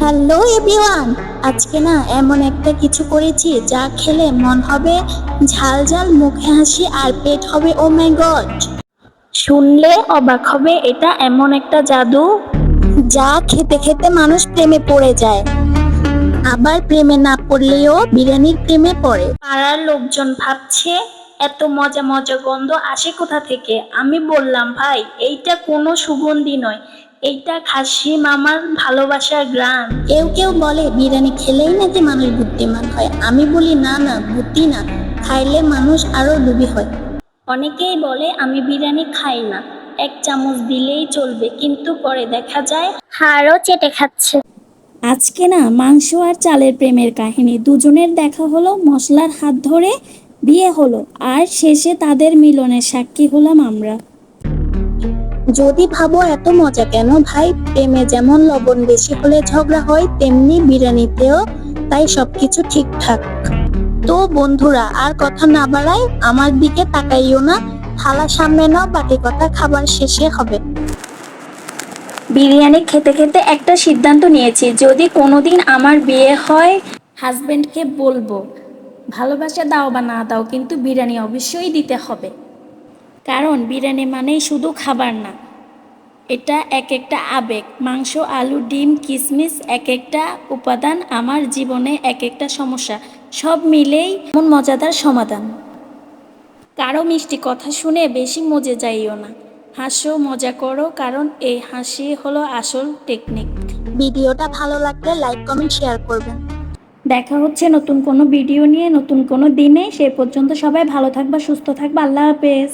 Hello everyone, আজকে না এমন একটা কিছু করেছি যা খেলে মন হবে ঝাল ঝাল, মুখে হাসি আর পেট হবে ও মাই গড। শুনলে অবাক হবে, এটা এমন একটা জাদু যা খেতে খেতে মানুষ প্রেমে পড়ে যায়। আবার প্রেমে না পড়লেও বিরিয়ানির প্রেমে পড়ে। পাড়ার লোকজন ভাবছে এত মজা মজা গন্ধ আসে কোথা থেকে। আমি বললাম, ভাই এইটা কোনো সুগন্ধি নয়, এইটা খাসি মামার ভালোবাসার গ্রাম। কেউ কেউ বলে বিরিয়ানি খেলেই নাকি মানুষ বুদ্ধিমান হয়। আমি বলি না না, বুদ্ধি না, খাইলে মানুষ আরো লোভী হয়। অনেকেই বলে আমি বিরিয়ানি খাই না, এক চামচ দিলেই চলবে, কিন্তু পরে দেখা যায় হাড়ও চেটে খাচ্ছে। আজকে না মাংস আর চালের প্রেমের কাহিনী, দুজনের দেখা হলো, মশলার হাত ধরে বিয়ে হলো, আর শেষে তাদের মিলনের সাক্ষী হলাম আমরা। যদি ভাবো এত মজা কেন ভাই, প্রেমে যেমন লবণ বেশি হলে ঝগড়া হয়, তেমনি বিরিয়ানিতেও তাই সবকিছু ঠিকঠাক। তো বন্ধুরা, আর কথা না বাড়াই, আমার দিকে তাকাইও না, থালা সামনে নাও, বাকি কথা খাবার শেষে হবে। বিরিয়ানি খেতে খেতে একটা সিদ্ধান্ত নিয়েছি, যদি কোনোদিন আমার বিয়ে হয় হাজবেন্ডকে বলবো ভালোবাসা দাও বা না দাও, কিন্তু বিরিয়ানি অবশ্যই দিতে হবে। কারণ বিরিয়ানি মানেই শুধু খাবার না, এটা এক একটা আবেগ। মাংস, আলু, ডিম, কিশমিশ, এক একটা উপাদান আমার জীবনে এক একটা সমস্যা, সব মিলেই এমন মজাদার সমাধান। কারো মিষ্টি কথা শুনে বেশি মজে যাইও না, হাসো, মজা করো, কারণ এই হাসি হলো আসল টেকনিক। ভিডিওটা ভালো লাগলে লাইক, কমেন্ট, শেয়ার করবেন। দেখা হচ্ছে নতুন কোনো ভিডিও নিয়ে নতুন কোনো দিনে। সে পর্যন্ত সবাই ভালো থাকবা, সুস্থ থাকবা। আল্লাহ হাফেজ।